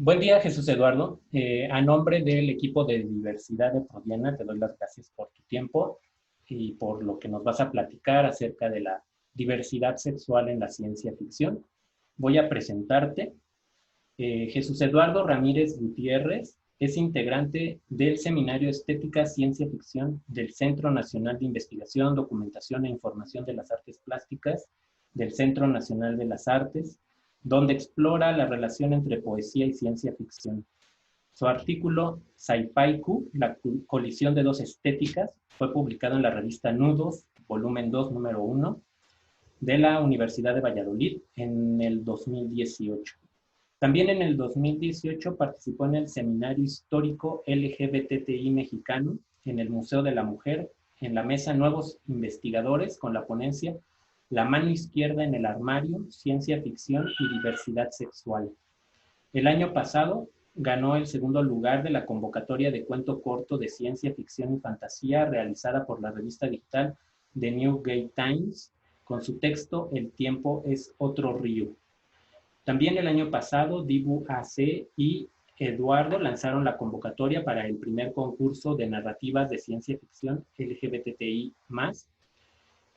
Buen día, Jesús Eduardo. A nombre del equipo de diversidad de Prodiana, te doy las gracias por tu tiempo y por lo que nos vas a platicar acerca de la diversidad sexual en la ciencia ficción. Voy a presentarte. Jesús Eduardo Ramírez Gutiérrez es integrante del Seminario Estética Ciencia Ficción del Centro Nacional de Investigación, Documentación e Información de las Artes Plásticas del Centro Nacional de las Artes, donde explora la relación entre poesía y ciencia ficción. Su artículo Saipaiku, la colisión de dos estéticas, fue publicado en la revista Nudos, volumen 2, número 1, de la Universidad de Valladolid en el 2018. También en el 2018 participó en el Seminario Histórico LGBTI Mexicano en el Museo de la Mujer, en la mesa Nuevos Investigadores con la ponencia La mano izquierda en el armario, ciencia ficción y diversidad sexual. El año pasado ganó el segundo lugar de la convocatoria de cuento corto de ciencia ficción y fantasía realizada por la revista digital The Newgate Times con su texto El tiempo es otro río. También el año pasado, Dibu AC y Eduardo lanzaron la convocatoria para el primer concurso de narrativas de ciencia ficción LGBTI+.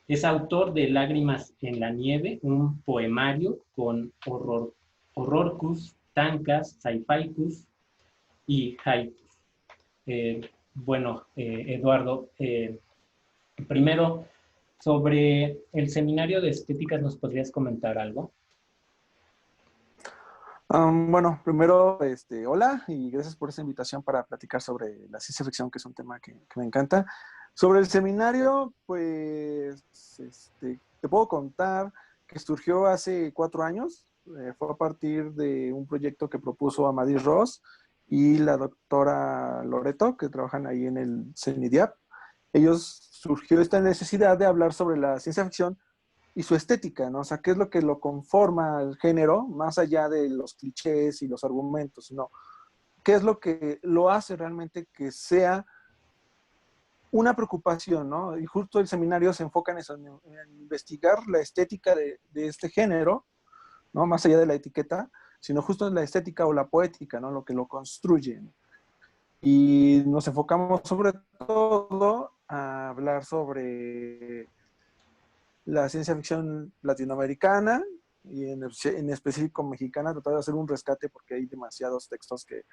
Es autor de Lágrimas en la nieve, un poemario con horrorcus, tancas, saipaikus y haikus. Eduardo, primero, sobre el seminario de estéticas, ¿nos podrías comentar algo? Bueno, primero, hola y gracias por esta invitación para platicar sobre la ciencia ficción, que es un tema que me encanta. Sobre el seminario, pues, te puedo contar que surgió hace 4 años. Fue a partir de un proyecto que propuso Amadís Ross y la doctora Loreto, que trabajan ahí en el CENIDIAP. Surgió esta necesidad de hablar sobre la ciencia ficción y su estética, ¿no? O sea, qué es lo que lo conforma el género, más allá de los clichés y los argumentos, ¿no? ¿Qué es lo que lo hace realmente que sea una preocupación, ¿no? Y justo el seminario se enfoca en eso, en investigar la estética de este género, ¿no? Más allá de la etiqueta, sino justo en la estética o la poética, ¿no? Lo que lo construye. Y nos enfocamos sobre todo a hablar sobre la ciencia ficción latinoamericana y en específico mexicana, tratar de hacer un rescate porque hay demasiados textos que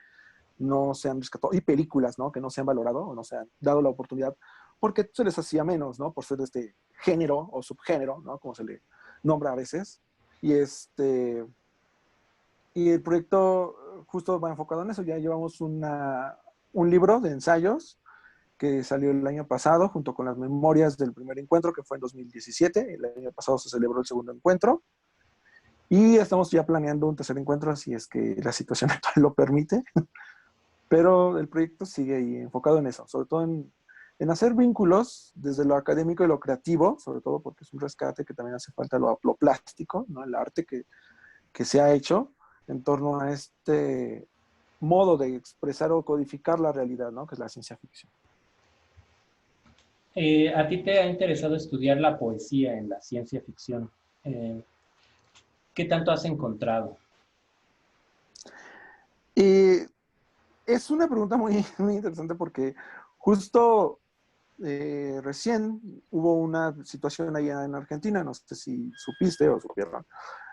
no se han rescatado y películas, ¿no? Que no se han valorado o no se han dado la oportunidad porque se les hacía menos, ¿no? Por ser de este género o subgénero, ¿no? Como se le nombra a veces. Y y el proyecto justo va enfocado en eso. Ya llevamos un libro de ensayos que salió el año pasado junto con las memorias del primer encuentro, que fue en 2017. El año pasado se celebró el segundo encuentro. Y estamos ya planeando un tercer encuentro, así es que la situación actual lo permite. Pero el proyecto sigue ahí enfocado en eso, sobre todo en hacer vínculos desde lo académico y lo creativo, sobre todo porque es un rescate que también hace falta lo plástico, ¿no? El arte que se ha hecho en torno a este modo de expresar o codificar la realidad, ¿no? Que es la ciencia ficción. ¿A ti te ha interesado estudiar la poesía en la ciencia ficción? ¿Qué tanto has encontrado? Es una pregunta muy, muy interesante porque justo recién hubo una situación allá en Argentina, no sé si supiste o supieron,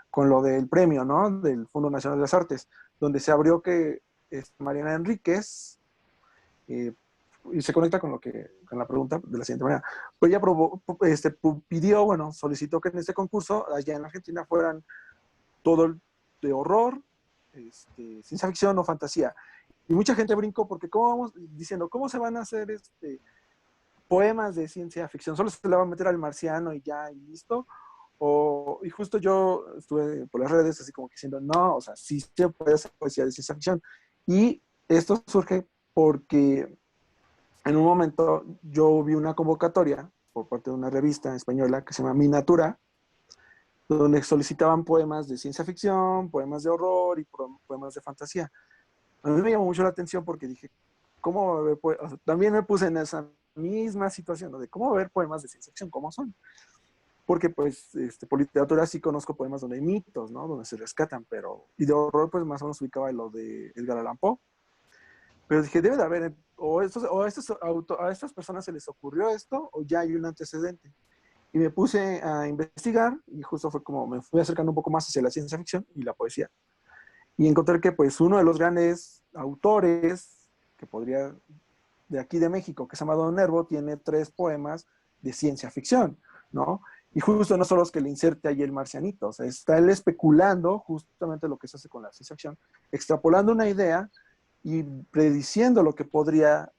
con lo del premio, ¿no? Del Fondo Nacional de las Artes, donde se abrió que Mariana Enríquez, y se conecta con la pregunta de la siguiente manera, pues ella pidió, bueno, solicitó que en este concurso allá en Argentina fueran todo de horror, ciencia ficción o fantasía. Y mucha gente brincó porque cómo vamos diciendo, ¿cómo se van a hacer poemas de ciencia ficción? ¿Solo se le va a meter al marciano y ya, y listo? Y justo yo estuve por las redes así como que diciendo, no, o sea, sí se puede hacer poesía de ciencia ficción. Y esto surge porque en un momento yo vi una convocatoria por parte de una revista española que se llama Minatura, donde solicitaban poemas de ciencia ficción, poemas de horror y poemas de fantasía. A mí me llamó mucho la atención porque dije, ¿cómo va a haber o sea, también me puse en esa misma situación, ¿no? De cómo va a haber poemas de ciencia ficción, ¿cómo son? porque pues por literatura sí conozco poemas donde hay mitos, ¿no? Donde se rescatan, pero, y de horror pues más o menos ubicaba en lo de Edgar Allan Poe. Pero dije, debe de haber, a estas personas se les ocurrió esto, o ya hay un antecedente. Y me puse a investigar, y justo fue como me fui acercando un poco más hacia la ciencia ficción y la poesía. Y encontré que pues uno de los grandes autores que podría, de aquí de México, que se llama Don Nervo, tiene 3 poemas de ciencia ficción, ¿no? Y justo no son los que le inserte ahí el marcianito, o sea, está él especulando justamente lo que se hace con la ciencia ficción, extrapolando una idea y prediciendo lo que podría,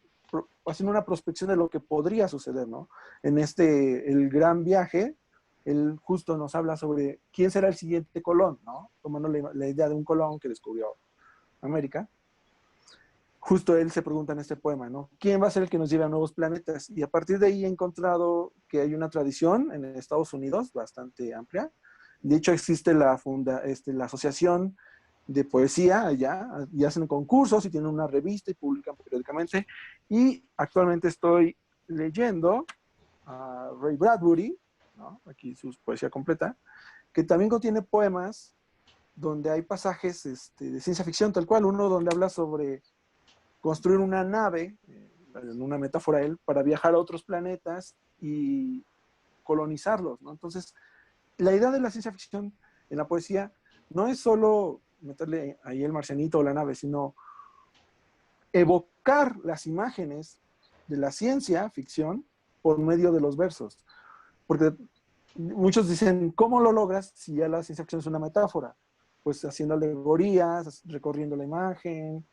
haciendo una prospección de lo que podría suceder, ¿no? En el gran viaje, él justo nos habla sobre quién será el siguiente Colón, ¿no? Tomando la idea de un Colón que descubrió América. Justo él se pregunta en este poema, ¿no? ¿Quién va a ser el que nos lleve a nuevos planetas? Y a partir de ahí he encontrado que hay una tradición en Estados Unidos bastante amplia. De hecho, existe la asociación de poesía allá, y hacen concursos y tienen una revista y publican periódicamente. Y actualmente estoy leyendo a Ray Bradbury, ¿no? Aquí su poesía completa, que también contiene poemas donde hay pasajes de ciencia ficción, tal cual, uno donde habla sobre construir una nave, en una metáfora él, para viajar a otros planetas y colonizarlos, ¿no? Entonces, la idea de la ciencia ficción en la poesía no es solo meterle ahí el marcianito o la nave, sino evocar las imágenes de la ciencia ficción por medio de los versos. Porque muchos dicen, ¿cómo lo logras si ya la ciencia ficción es una metáfora? Pues haciendo alegorías, recorriendo la imagen,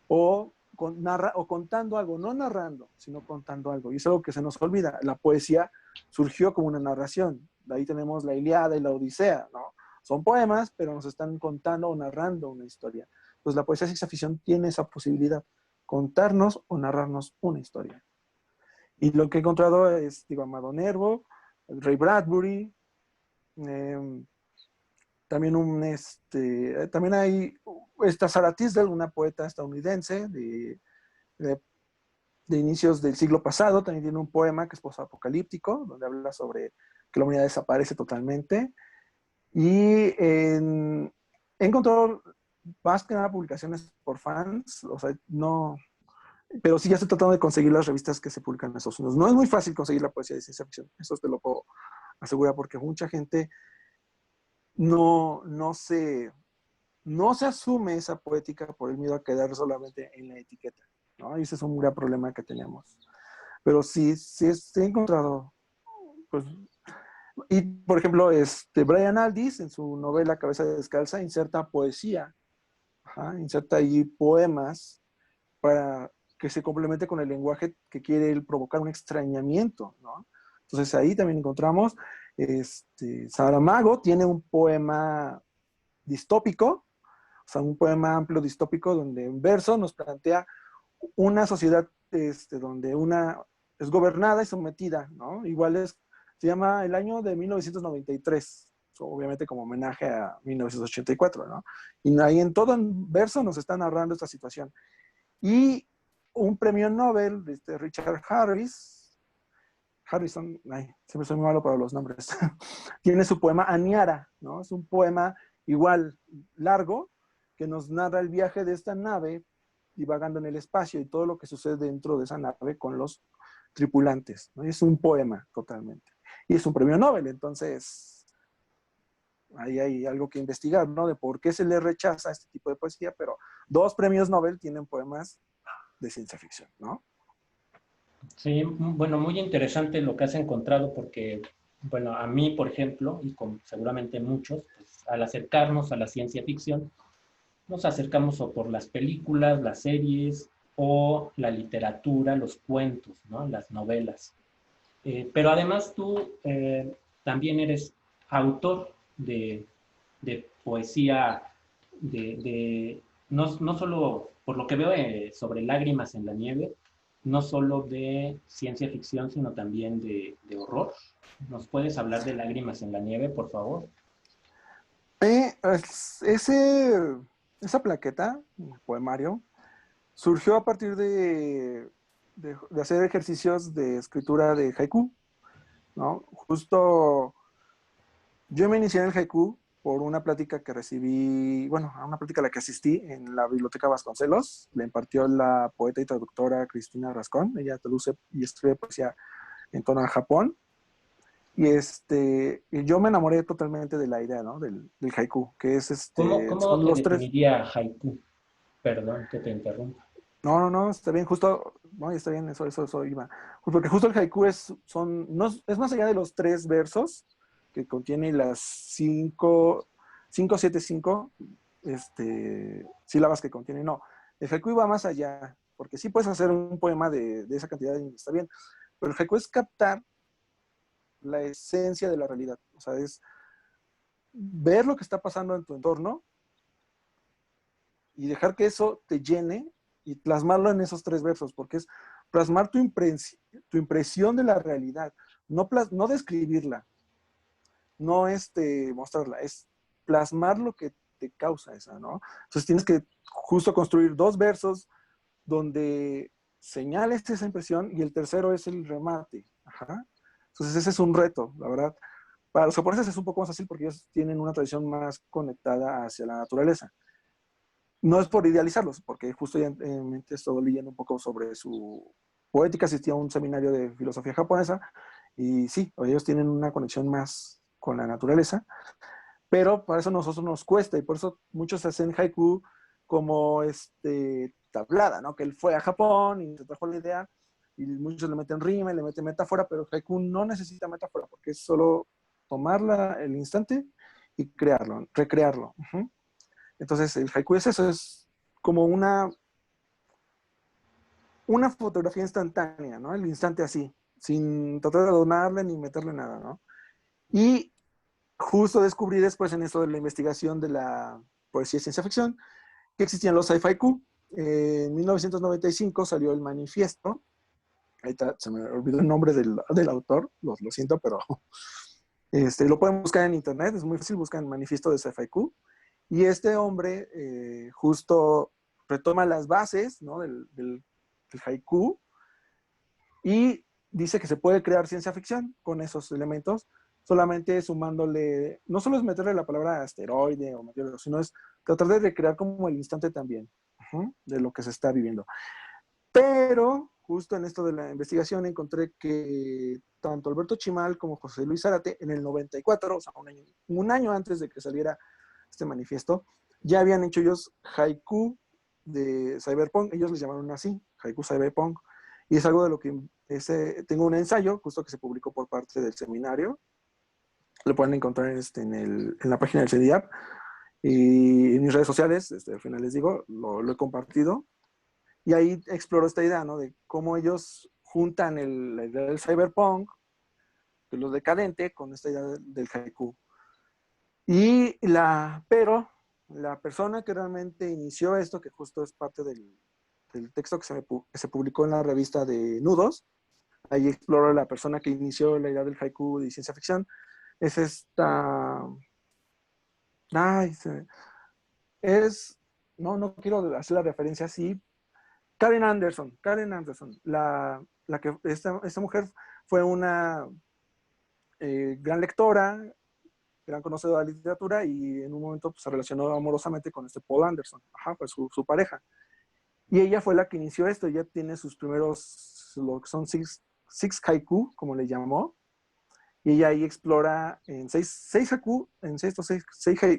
o contando algo, no narrando, sino contando algo. Y es algo que se nos olvida. La poesía surgió como una narración. De ahí tenemos la Ilíada y la Odisea, ¿no? Son poemas, pero nos están contando o narrando una historia. Pues la poesía ciencia ficción tiene esa posibilidad, contarnos o narrarnos una historia. Y lo que he encontrado es, digo, Amado Nervo, Ray Bradbury, eh, también hay esta Sarah Tisdale, una poeta estadounidense de, de inicios del siglo pasado, también tiene un poema que es posapocalíptico, donde habla sobre que la humanidad desaparece totalmente. Y he encontrado más que nada publicaciones por fans, o sea, no, pero sí ya estoy tratando de conseguir las revistas que se publican en Estados Unidos. No es muy fácil conseguir la poesía de ciencia ficción, eso te lo puedo asegurar, porque mucha gente no, no se asume esa poética por el miedo a quedar solamente en la etiqueta, ¿no? Y ese es un gran problema que tenemos. Pero sí he encontrado, pues, y por ejemplo, Brian Aldiss en su novela Cabeza Descalza inserta poesía, ajá, inserta ahí poemas para que se complemente con el lenguaje que quiere él provocar un extrañamiento, ¿no? Entonces ahí también encontramos, Saramago tiene un poema distópico, o sea, un poema amplio distópico donde en verso nos plantea una sociedad donde una es gobernada y sometida, ¿no? Se llama El año de 1993, obviamente como homenaje a 1984, ¿no? Y ahí en todo en verso nos está narrando esta situación. Y un premio Nobel, Richard Harrison, ay, siempre soy muy malo para los nombres, tiene su poema Aniara, ¿no? Es un poema igual largo que nos narra el viaje de esta nave divagando en el espacio y todo lo que sucede dentro de esa nave con los tripulantes, ¿no? Es un poema totalmente. Y es un premio Nobel, entonces ahí hay algo que investigar, ¿no? De por qué se le rechaza este tipo de poesía, pero 2 premios Nobel tienen poemas de ciencia ficción, ¿no? Sí, bueno, muy interesante lo que has encontrado porque, bueno, a mí, por ejemplo, y con seguramente muchos, pues, al acercarnos a la ciencia ficción, nos acercamos o por las películas, las series o la literatura, los cuentos, ¿no? Las novelas. Pero además tú también eres autor de poesía, no solo, por lo que veo sobre Lágrimas en la nieve, no solo de ciencia ficción, sino también de horror. ¿Nos puedes hablar de Lágrimas en la nieve, por favor? Eh, ese, esa plaqueta, el poemario, surgió a partir de hacer ejercicios de escritura de haiku, ¿no? Justo Yo me inicié en el haiku por una plática que recibí, bueno, a una plática a la que asistí en la Biblioteca Vasconcelos. Le impartió la poeta y traductora Cristina Rascón. Ella traduce y escribe poesía en torno a Japón. Y yo me enamoré totalmente de la idea, ¿no? Del haiku, que es ¿Cómo son se los tres. definiría haiku? Perdón que te interrumpa. No, no, no, está bien, justo, no, está bien, eso iba. Porque justo el haiku no, es más allá de los tres versos que contiene las siete, cinco, sílabas que contiene, no. El haiku va más allá, porque sí puedes hacer un poema de esa cantidad y está bien, pero el haiku es captar la esencia de la realidad, o sea, es ver lo que está pasando en tu entorno y dejar que eso te llene y plasmarlo en esos tres versos, porque es plasmar tu impresión de la realidad, no describirla, no mostrarla, es plasmar lo que te causa esa, ¿no? Entonces tienes que justo construir dos versos donde señales esa impresión y el tercero es el remate. Ajá. Entonces ese es un reto, la verdad. Para los japoneses es un poco más fácil porque ellos tienen una tradición más conectada hacia la naturaleza. No es por idealizarlos, porque justo ya estoy leyendo un poco sobre su poética, asistí a un seminario de filosofía japonesa y sí, ellos tienen una conexión más con la naturaleza, pero para eso a nosotros nos cuesta y por eso muchos hacen haiku como tablada, ¿no? Que él fue a Japón y se trajo la idea y muchos le meten rima y le meten metáfora, pero el haiku no necesita metáfora porque es solo tomar el instante y crearlo, recrearlo. Uh-huh. Entonces, el haiku es eso, es como una fotografía instantánea, ¿no? El instante así, sin tratar de adornarle ni meterle nada, ¿no? Y justo descubrí después en esto de la investigación de la poesía y ciencia ficción que existían los sci-fi Q. En 1995 salió el manifiesto. Ahí está, se me olvidó el nombre del autor, lo siento, pero lo pueden buscar en internet, es muy fácil, buscan manifiesto de sci-fi Q. Y este hombre justo retoma las bases, ¿no? del haiku y dice que se puede crear ciencia ficción con esos elementos, solamente sumándole, no solo es meterle la palabra asteroide o meteorito, sino es tratar de recrear como el instante también de lo que se está viviendo. Pero justo en esto de la investigación encontré que tanto Alberto Chimal como José Luis Zárate en el 94, o sea, un año antes de que saliera este manifiesto, ya habían hecho ellos haiku de cyberpunk, ellos les llamaron así, haiku cyberpunk, y es algo de lo que tengo un ensayo justo que se publicó por parte del seminario, lo pueden encontrar en la página del CEDIAP y en mis redes sociales, al final les digo, lo he compartido, y ahí exploro esta idea, ¿no? De cómo ellos juntan la idea del cyberpunk, de lo decadente, con esta idea del haiku. Pero la persona que realmente inició esto, que justo es parte del texto que se publicó en la revista de Nudos, ahí exploro la persona que inició la idea del haiku de ciencia ficción, es esta... Ay, es... No quiero hacer la referencia así. Karen Anderson, esta mujer fue una gran lectora, gran conocedora de la literatura y en un momento pues, se relacionó amorosamente con Paul Anderson, ajá, pues su pareja. Y ella fue la que inició esto, ella tiene sus primeros, lo que son six haiku, como le llamó, y ella ahí explora en seis haiku,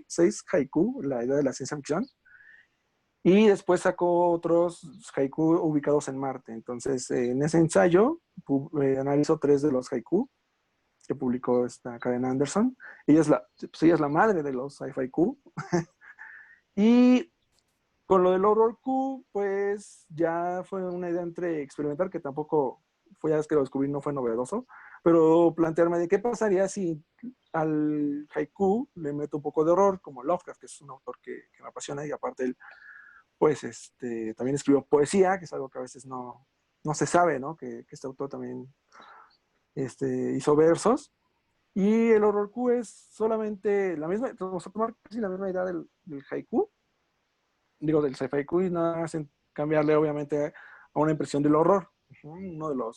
seis haiku, la idea de la ciencia ficción, y después sacó otros haiku ubicados en Marte. Entonces, en ese ensayo, analizó 3 de los haiku que publicó esta Karen Anderson. Ella es la madre de los sci-fi Q. Y con lo del horror Q, pues ya fue una idea entre experimentar, que tampoco fue, ya es que lo descubrí, no fue novedoso, pero plantearme de qué pasaría si al haiku le meto un poco de horror, como Lovecraft, que es un autor que me apasiona, y aparte él, pues, también escribió poesía, que es algo que a veces no se sabe, ¿no? Que este autor también hizo versos. Y el horror Q es solamente la misma, vamos a tomar casi la misma idea del haiku, digo del sci-fi y nada más cambiarle obviamente a una impresión del horror. Uno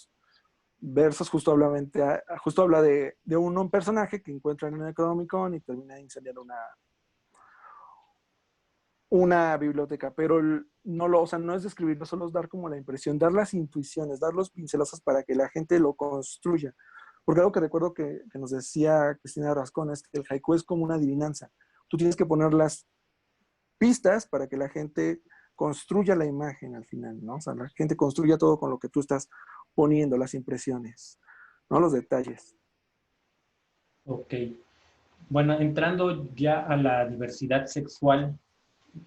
versus justo habla de un personaje que encuentra en el Necronomicon y termina incendiando una biblioteca, pero no o sea, no es describirlo, solo es dar como la impresión, dar las intuiciones, dar los pincelazos para que la gente lo construya. Porque algo que recuerdo que nos decía Cristina Rascón es que el haiku es como una adivinanza. Tú tienes que poner las pistas para que la gente construya la imagen al final, ¿no? O sea, la gente construya todo con lo que tú estás poniendo, las impresiones, ¿no? Los detalles. Ok. Bueno, entrando ya a la diversidad sexual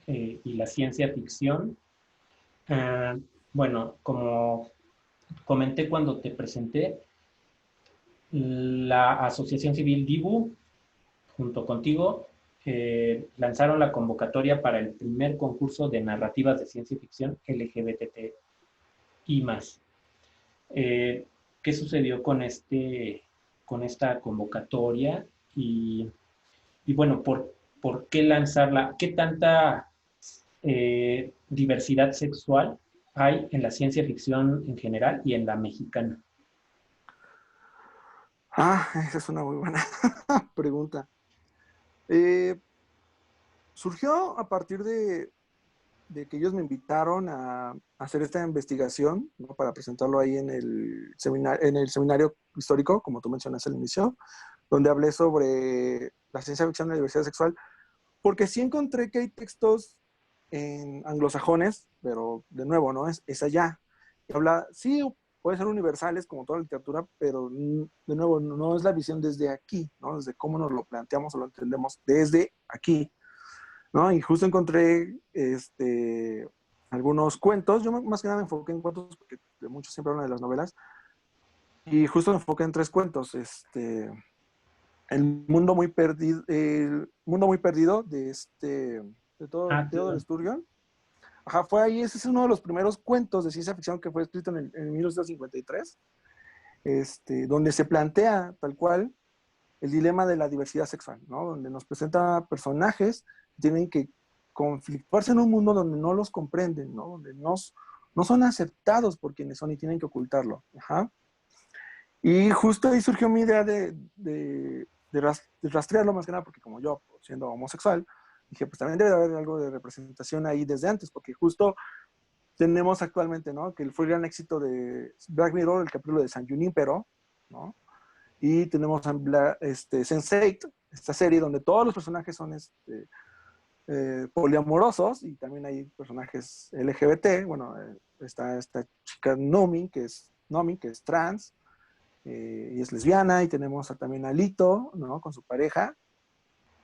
y la ciencia ficción, ah, bueno, como comenté cuando te presenté, la Asociación Civil DIBU, junto contigo, lanzaron la convocatoria para el primer concurso de narrativas de ciencia ficción LGBTI+. ¿Qué sucedió con esta convocatoria? Y bueno, ¿por qué lanzarla? ¿Qué tanta diversidad sexual hay en la ciencia ficción en general y en la mexicana? Esa es una muy buena pregunta. Eh, Surgió a partir de que ellos me invitaron a hacer esta investigación, ¿no? Para presentarlo ahí en el seminario histórico, como tú mencionaste al inicio, donde hablé sobre la ciencia ficción y la diversidad sexual, porque sí encontré que hay textos en anglosajones, pero de nuevo, ¿no? Es allá. Y habla, sí, puede ser universales como toda la literatura, pero de nuevo, no es la visión desde aquí, ¿no? Desde cómo nos lo planteamos o lo entendemos desde aquí, ¿no? Y justo encontré algunos cuentos. Yo más que nada me enfoqué en cuentos porque muchos siempre hablan de las novelas. Y justo me enfoqué en tres cuentos. El mundo muy perdido de Ah, Theodore claro. Sturgeon. Ajá, fue ahí, ese es uno de los primeros cuentos de ciencia ficción que fue escrito en 1953, donde se plantea tal cual el dilema de la diversidad sexual, ¿no? Donde nos presenta personajes que tienen que conflictuarse en un mundo donde no los comprenden, ¿no? Donde no son aceptados por quienes son y tienen que ocultarlo. Ajá. Y justo ahí surgió mi idea de rastrearlo más que nada, porque como yo, siendo homosexual, dije, pues también debe de haber algo de representación ahí desde antes, porque justo tenemos actualmente, ¿no? Que fue el gran éxito de Black Mirror, el capítulo de San Junípero, ¿no? Y tenemos Sense8, esta serie donde todos los personajes son poliamorosos y también hay personajes LGBT. Bueno, está esta chica Nomi, que es trans y es lesbiana, y tenemos también a Lito, ¿no? Con su pareja,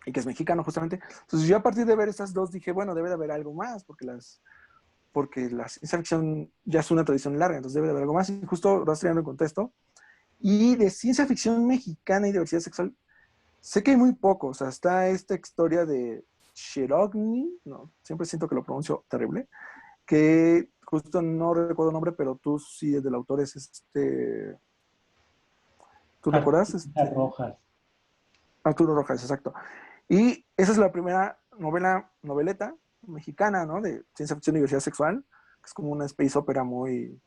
y que es mexicano justamente. Entonces yo a partir de ver estas dos dije, bueno, debe de haber algo más, porque la ciencia ficción ya es una tradición larga, entonces debe de haber algo más. Y justo rastreando el contexto. Y de ciencia ficción mexicana y diversidad sexual, sé que hay muy poco. O sea, está esta historia de Cherogny, no, siempre siento que lo pronuncio terrible, que justo no recuerdo el nombre, pero tú sí, del autor es ¿tú te acuerdas? Artistas rojas. Arturo Rojas, exacto. Y esa es la primera noveleta mexicana, ¿no? De ciencia ficción y diversidad sexual, que es como una space opera muy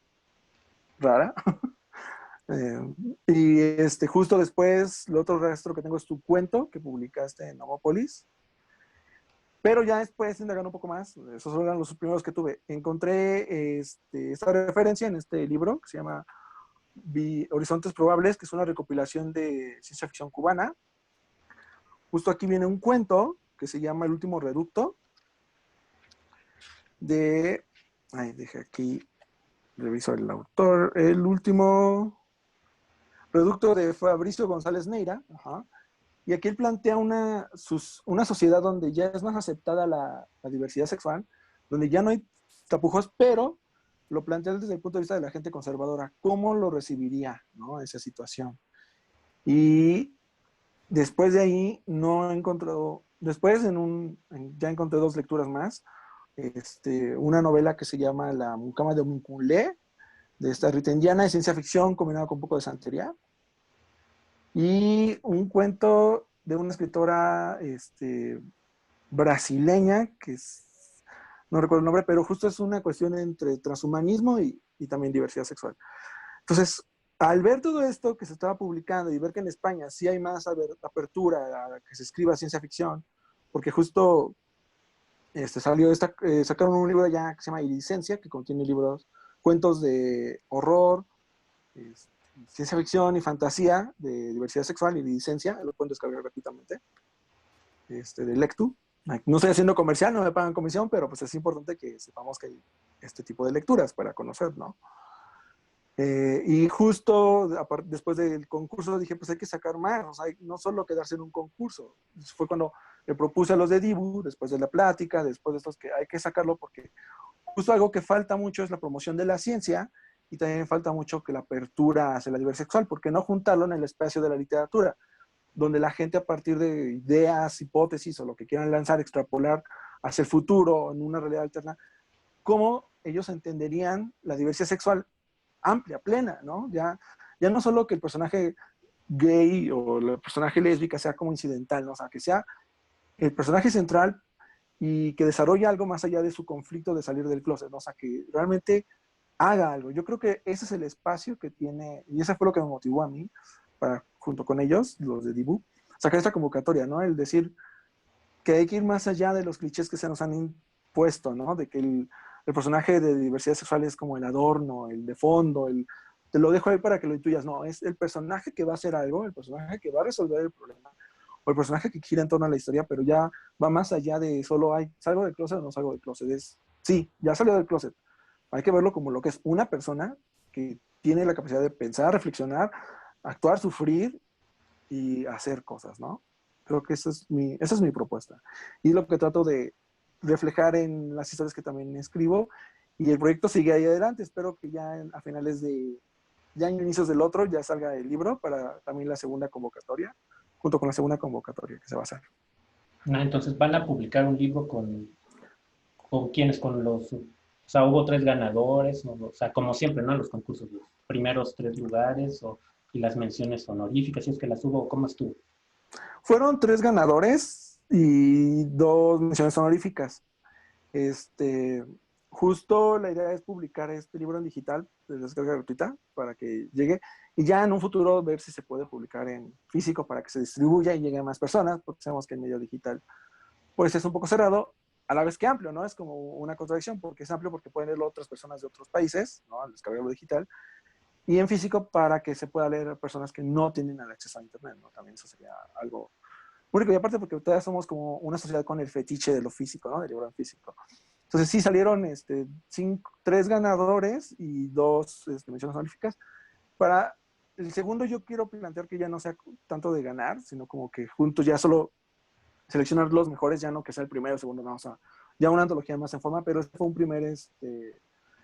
rara. Y justo después, el otro rastro que tengo es tu cuento que publicaste en Homópolis. Pero ya después, indagando un poco más, esos eran los primeros que tuve. Encontré esta referencia en este libro que se llama Horizontes Probables, que es una recopilación de ciencia ficción cubana. Justo aquí viene un cuento que se llama El último reducto deje aquí, reviso el autor, el último reducto de Fabricio González Neira. Ajá. Y aquí él plantea una sociedad donde ya es más aceptada la diversidad sexual, donde ya no hay tapujos, pero lo plantea desde el punto de vista de la gente conservadora. ¿Cómo lo recibiría, ¿no? Esa situación? Y después de ahí no he encontrado, después ya encontré dos lecturas más. Una novela que se llama La mucama de Munculé, de esta Rita Indiana, de ciencia ficción combinado con un poco de santería. Y un cuento de una escritora brasileña, no recuerdo el nombre, pero justo es una cuestión entre transhumanismo y también diversidad sexual. Entonces, al ver todo esto que se estaba publicando y ver que en España sí hay más apertura a que se escriba ciencia ficción, porque justo sacaron un libro ya que se llama Iridicencia, que contiene libros, cuentos de horror, este, ciencia ficción y fantasía de diversidad sexual y licencia, lo pueden descargar gratuitamente, de Lectu. No estoy haciendo comercial, no me pagan comisión, pero pues es importante que sepamos que hay este tipo de lecturas para conocer, ¿no? Y justo después del concurso dije, pues hay que sacar más, o sea, no solo quedarse en un concurso. Fue cuando le propuse a los de Dibu, después de la plática, después de estos, que hay que sacarlo porque justo algo que falta mucho es la promoción de la ciencia y también falta mucho que la apertura hacia la diversidad sexual, porque no juntarlo en el espacio de la literatura, donde la gente a partir de ideas, hipótesis o lo que quieran lanzar, extrapolar hacia el futuro en una realidad alterna, cómo ellos entenderían la diversidad sexual amplia, plena, ¿no? Ya no solo que el personaje gay o el personaje lésbica sea como incidental, ¿no? O sea, que sea el personaje central y que desarrolle algo más allá de su conflicto de salir del closet, ¿no? O sea, que realmente haga algo. Yo creo que ese es el espacio que tiene, y eso fue lo que me motivó a mí, para, junto con ellos, los de Dibu, sacar esta convocatoria, ¿no? El decir que hay que ir más allá de los clichés que se nos han impuesto, ¿no? De que el personaje de diversidad sexual es como el adorno, el de fondo, te lo dejo ahí para que lo intuyas. No, es el personaje que va a hacer algo, el personaje que va a resolver el problema, o el personaje que gira en torno a la historia, pero ya va más allá de solo, ay, ¿salgo del closet o no salgo del closet? Sí, ya salió del closet. Hay que verlo como lo que es una persona que tiene la capacidad de pensar, reflexionar, actuar, sufrir y hacer cosas, ¿no? Creo que esa es mi propuesta. Y lo que trato de reflejar en las historias que también escribo. Y el proyecto sigue ahí adelante. Espero que ya a finales ya en inicios del otro, ya salga el libro para también la segunda convocatoria, junto con la segunda convocatoria que se va a hacer. Entonces van a publicar un libro con quiénes, con los, o sea, hubo tres ganadores, o sea, como siempre, ¿no? Los concursos, los primeros tres lugares, y las menciones honoríficas, si es que las hubo, ¿cómo estuvo? Fueron 3 ganadores y 2 menciones honoríficas. Este, justo la idea es publicar este libro en digital de descarga gratuita para que llegue y ya en un futuro ver si se puede publicar en físico para que se distribuya y llegue a más personas, porque sabemos que el medio digital pues es un poco cerrado, a la vez que amplio, ¿no? Es como una contradicción, porque es amplio porque pueden leerlo otras personas de otros países, ¿no? Al descargarlo digital, y en físico para que se pueda leer a personas que no tienen el acceso a Internet, ¿no? También eso sería algo único, y aparte porque todavía somos como una sociedad con el fetiche de lo físico, ¿no? Del libro en físico. Entonces sí salieron 3 ganadores y 2 menciones honoríficas. Para el segundo yo quiero plantear que ya no sea tanto de ganar, sino como que juntos ya solo seleccionar los mejores, ya no que sea el primero, segundo, no, o sea, ya una antología más en forma, pero este fue un primer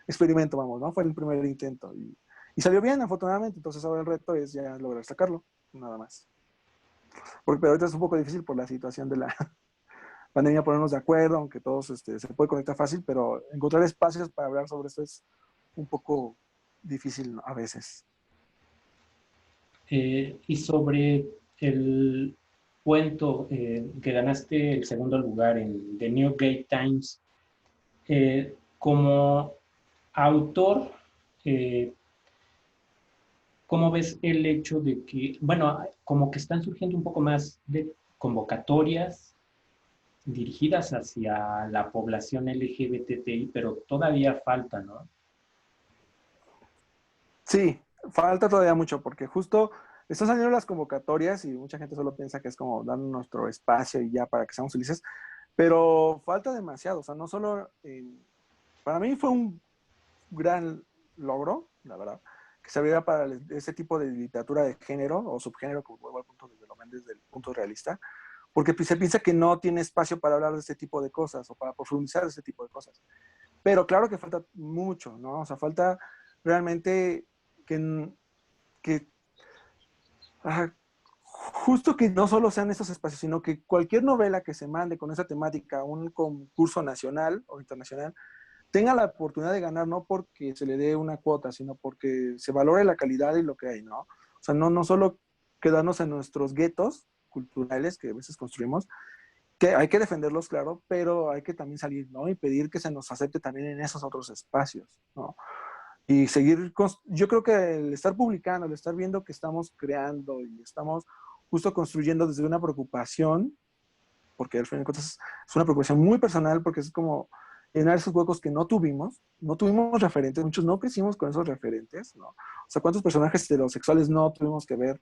experimento, vamos, ¿no? Fue el primer intento y salió bien, afortunadamente, entonces ahora el reto es ya lograr sacarlo, nada más. Pero ahorita es un poco difícil por la situación de la pandemia ponernos de acuerdo, aunque todos se puede conectar fácil, pero encontrar espacios para hablar sobre esto es un poco difícil, ¿no? A veces. Y sobre el cuento que ganaste el segundo lugar en The Newgate Times, como autor, eh, ¿cómo ves el hecho de que, bueno, como que están surgiendo un poco más de convocatorias dirigidas hacia la población LGBTI, pero todavía falta, ¿no? Sí, falta todavía mucho porque justo están saliendo las convocatorias y mucha gente solo piensa que es como dar nuestro espacio y ya para que seamos felices, pero falta demasiado, o sea, no solo, para mí fue un gran logro, la verdad, que se abriera para ese tipo de literatura de género o subgénero, como vuelvo al punto desde lo ven desde el punto realista, porque se piensa que no tiene espacio para hablar de este tipo de cosas o para profundizar de este tipo de cosas. Pero claro que falta mucho, ¿no? O sea, falta realmente que, que ajá, justo que no solo sean esos espacios, sino que cualquier novela que se mande con esa temática a un concurso nacional o internacional tenga la oportunidad de ganar, no porque se le dé una cuota, sino porque se valore la calidad y lo que hay, ¿no? O sea, no solo quedarnos en nuestros guetos culturales que a veces construimos, que hay que defenderlos, claro, pero hay que también salir, ¿no? Y pedir que se nos acepte también en esos otros espacios, ¿no? Y seguir, yo creo que el estar publicando, el estar viendo que estamos creando y estamos justo construyendo desde una preocupación, porque al final de cuentas es una preocupación muy personal, porque es como llenar esos huecos que no tuvimos referentes, muchos no crecimos con esos referentes, ¿no? O sea, ¿cuántos personajes heterosexuales no tuvimos que ver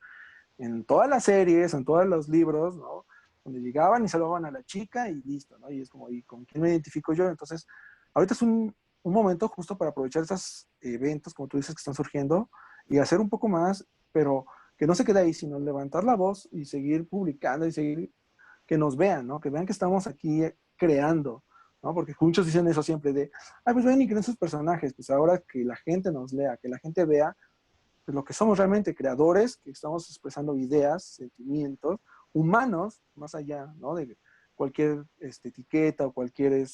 en todas las series, en todos los libros, ¿no? Donde llegaban y saludaban a la chica y listo, ¿no? Y es como, ¿y con quién me identifico yo? Entonces, ahorita es un momento justo para aprovechar estos eventos, como tú dices, que están surgiendo y hacer un poco más, pero que no se quede ahí, sino levantar la voz y seguir publicando y seguir que nos vean, ¿no? Que vean que estamos aquí creando, ¿no? Porque muchos dicen eso siempre de, ay, pues ven y creen sus personajes, pues ahora que la gente nos lea, que la gente vea pues, lo que somos realmente creadores, que estamos expresando ideas, sentimientos humanos, más allá, ¿no? De cualquier etiqueta o cualquier,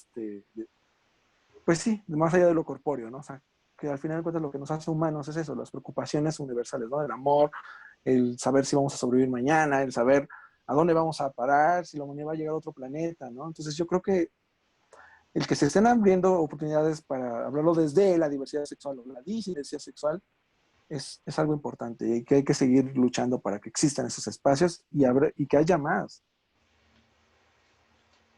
pues sí, más allá de lo corpóreo, ¿no? O sea, que al final de cuentas lo que nos hace humanos es eso, las preocupaciones universales, ¿no? El amor, el saber si vamos a sobrevivir mañana, el saber a dónde vamos a parar, si la humanidad va a llegar a otro planeta, ¿no? Entonces yo creo que el que se estén abriendo oportunidades para hablarlo desde la diversidad sexual o la disidencia sexual es algo importante y que hay que seguir luchando para que existan esos espacios y que haya más.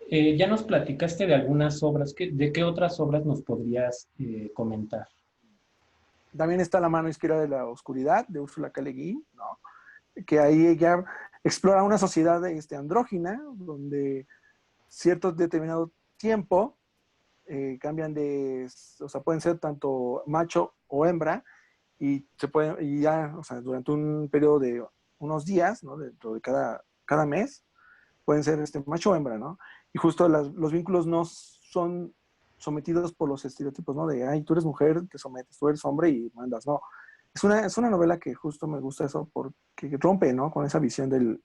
Ya nos platicaste de algunas obras. ¿De qué otras obras nos podrías comentar? También está La mano izquierda de la oscuridad, de Úrsula K. Le Guin, ¿no? Que ahí ella explora una sociedad andrógina, donde cierto determinado tiempo cambian o sea, pueden ser tanto macho o hembra, y ya, o sea, durante un periodo de unos días, ¿no? Dentro de cada mes, pueden ser macho o hembra, ¿no? Y justo los vínculos no son sometidos por los estereotipos, ¿no? De, ay, tú eres mujer, te sometes, tú eres hombre y mandas, no. Es una novela que justo me gusta eso porque rompe, ¿no? Con esa visión del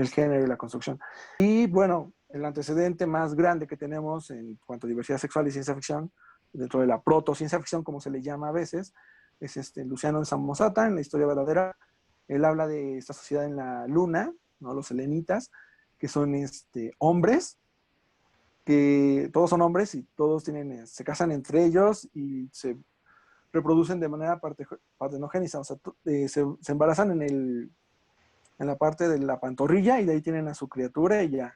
género y la construcción. Y bueno, el antecedente más grande que tenemos en cuanto a diversidad sexual y ciencia ficción, dentro de la proto-ciencia ficción, como se le llama a veces, es Luciano Samosata, en La historia verdadera. Él habla de esta sociedad en la luna, ¿no? Los selenitas, que son hombres, que todos son hombres y todos se casan entre ellos y se reproducen de manera partenogénica, o sea, se embarazan en la parte de la pantorrilla y de ahí tienen a su criatura y ya.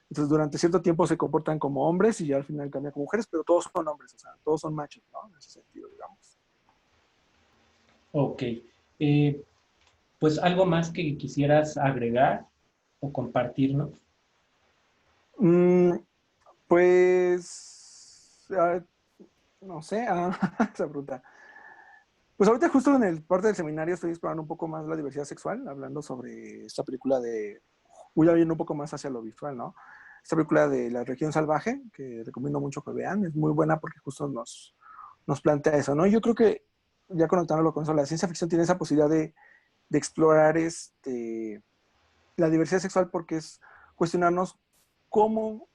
Entonces durante cierto tiempo se comportan como hombres y ya al final cambian como mujeres, pero todos son hombres, o sea, todos son machos, ¿no? En ese sentido, digamos. Ok. Pues algo más que quisieras agregar o compartirnos. Mm, pues, no sé, esa pregunta. Pues ahorita justo en el parte del seminario estoy explorando un poco más la diversidad sexual, hablando sobre esta película voy a ir un poco más hacia lo visual, ¿no? Esta película de La región salvaje, que recomiendo mucho que vean, es muy buena porque justo nos plantea eso, ¿no? Yo creo que, ya conectándolo con eso, la ciencia ficción tiene esa posibilidad de explorar la diversidad sexual porque es cuestionarnos cómo,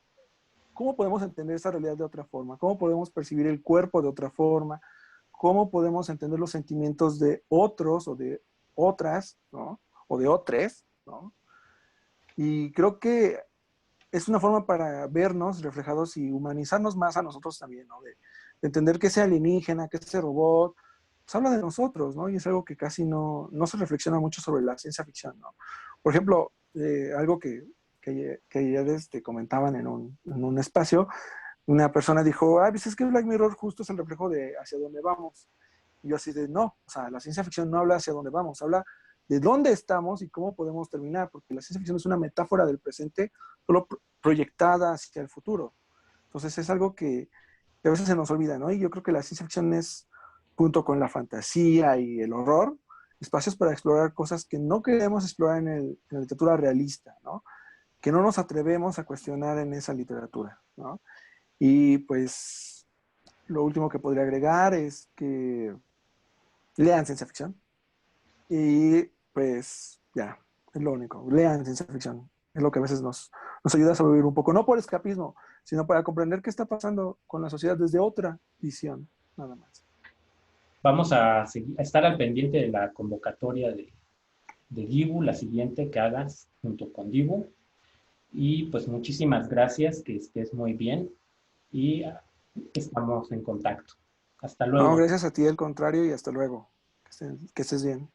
cómo podemos entender esta realidad de otra forma, cómo podemos percibir el cuerpo de otra forma, cómo podemos entender los sentimientos de otros o de otras, ¿no? O de otros, ¿no? Y creo que es una forma para vernos reflejados y humanizarnos más a nosotros también, ¿no? De entender que ese alienígena, que ese robot, pues habla de nosotros, ¿no? Y es algo que casi no se reflexiona mucho sobre la ciencia ficción, ¿no? Por ejemplo, algo que ayer comentaban en un espacio, una persona dijo, ah, pues es que Black Mirror justo es el reflejo de hacia dónde vamos. Y yo así de, no, o sea, la ciencia ficción no habla hacia dónde vamos, habla de dónde estamos y cómo podemos terminar, porque la ciencia ficción es una metáfora del presente, solo proyectada hacia el futuro. Entonces es algo que a veces se nos olvida, ¿no? Y yo creo que la ciencia ficción es, junto con la fantasía y el horror, espacios para explorar cosas que no queremos explorar en la literatura realista, ¿no? Que no nos atrevemos a cuestionar en esa literatura, ¿no? Y pues lo último que podría agregar es que lean ciencia ficción. Y pues ya, es lo único. Lean ciencia ficción. Es lo que a veces nos ayuda a sobrevivir un poco, no por escapismo, sino para comprender qué está pasando con la sociedad desde otra visión, nada más. Vamos a estar al pendiente de la convocatoria de Dibu, la siguiente que hagas junto con Dibu. Y pues muchísimas gracias, que estés muy bien y estamos en contacto. Hasta No, luego. gracias a ti, al contrario, y hasta luego. Que estés bien.